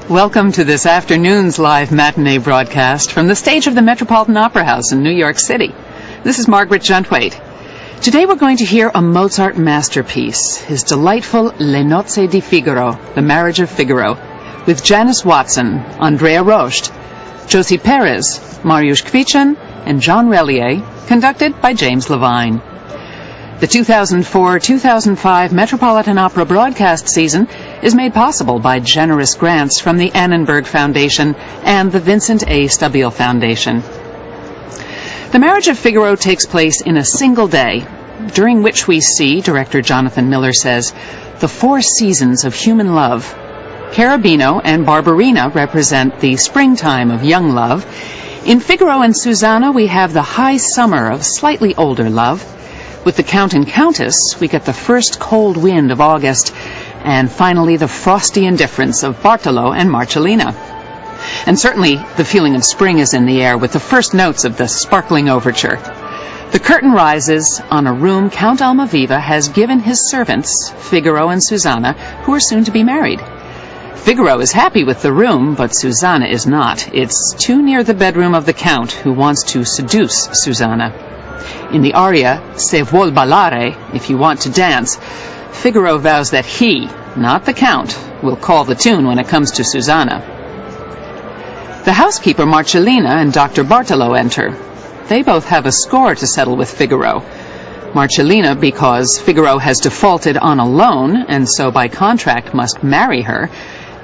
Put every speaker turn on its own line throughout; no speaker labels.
Welcome to this afternoon's live matinee broadcast from the stage of the Metropolitan Opera House in New York City. This is Margaret Juntwaite. Today we're going to hear a Mozart masterpiece, his delightful Le Nozze di Figaro, The Marriage of Figaro, with Janice Watson, Andrea Rost, Josie Perez, Mariusz Kwiecień, and John Relier, conducted by James Levine. The 2004-2005 Metropolitan Opera broadcast season is made possible by generous grants from the Annenberg Foundation and the Vincent A. Stabile Foundation. The Marriage of Figaro takes place in a single day, during which we see, director Jonathan Miller says, the 4 seasons of human love. Cherubino and Barberina represent the springtime of young love. In Figaro and Susanna, we have the high summer of slightly older love. With the Count and Countess, we get the first cold wind of August, and finally the frosty indifference of Bartolo and Marcellina. And certainly the feeling of spring is in the air with the first notes of the sparkling overture. The curtain rises on a room Count Almaviva has given his servants, Figaro and Susanna, who are soon to be married. Figaro is happy with the room, but Susanna is not. It's too near the bedroom of the Count, who wants to seduce Susanna. In the aria, Se vuol ballare, if you want to dance, Figaro vows that he, not the Count, will call the tune when it comes to Susanna. The housekeeper Marcellina and Dr. Bartolo enter. They both have a score to settle with Figaro. Marcellina because Figaro has defaulted on a loan and so by contract must marry her,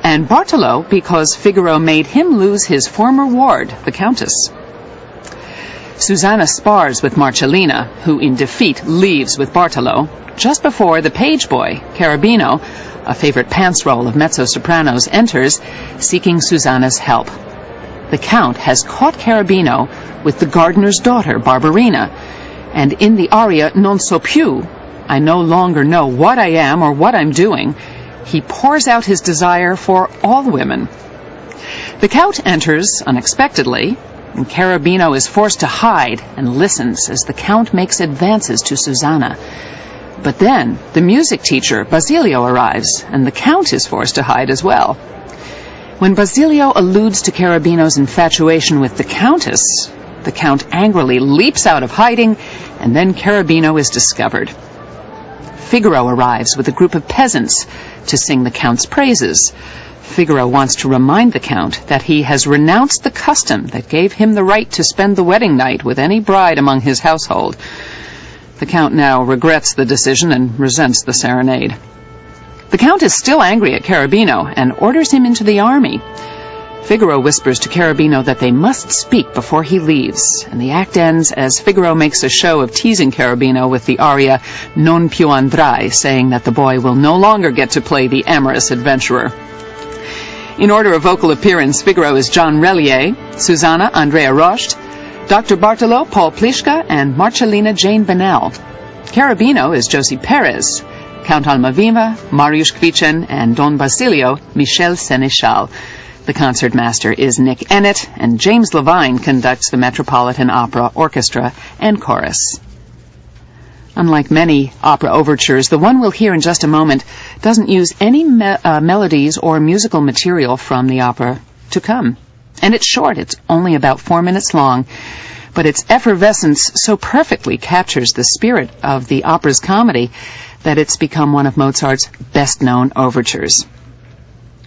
and Bartolo because Figaro made him lose his former ward, the Countess. Susanna spars with Marcellina, who in defeat leaves with Bartolo, just before the page boy, Cherubino, a favorite pants role of mezzo-sopranos, enters, seeking Susanna's help. The Count has caught Cherubino with the gardener's daughter, Barberina, and in the aria Non so più, I no longer know what I am or what I'm doing, he pours out his desire for all women. The Count enters unexpectedly, and Cherubino is forced to hide and listens as the Count makes advances to Susanna. But then the music teacher, Basilio, arrives, and the Count is forced to hide as well. When Basilio alludes to Cherubino's infatuation with the Countess, the Count angrily leaps out of hiding, and then Cherubino is discovered. Figaro arrives with a group of peasants to sing the Count's praises. Figaro wants to remind the Count that he has renounced the custom that gave him the right to spend the wedding night with any bride among his household. The Count now regrets the decision and resents the serenade. The Count is still angry at Cherubino and orders him into the army. Figaro whispers to Cherubino that they must speak before he leaves, and the act ends as Figaro makes a show of teasing Cherubino with the aria Non più andrai, saying that the boy will no longer get to play the amorous adventurer. In order of vocal appearance, Figaro is John Relier, Susanna Andrea Rost, Dr. Bartolo Paul Pliszka, and Marcellina Jane Bennell. Cherubino is Josie Perez, Count Almaviva, Mariusz Kwiecień, and Don Basilio Michel Sénéchal. The concertmaster is Nick Ennett, and James Levine conducts the Metropolitan Opera Orchestra and Chorus. Unlike many opera overtures, the one we'll hear in just a moment doesn't use any melodies or musical material from the opera to come. And it's short. It's only about 4 minutes long. But its effervescence so perfectly captures the spirit of the opera's comedy that it's become one of Mozart's best-known overtures.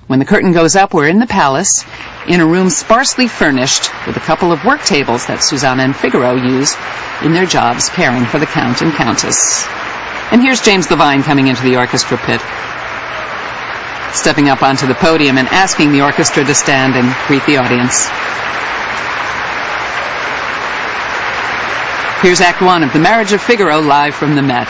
When the curtain goes up, we're in the palace, in a room sparsely furnished with a couple of work tables that Susanna and Figaro use in their jobs caring for the Count and Countess. And here's James Levine coming into the orchestra pit, stepping up onto the podium and asking the orchestra to stand and greet the audience. Here's Act 1 of The Marriage of Figaro, live from the Met.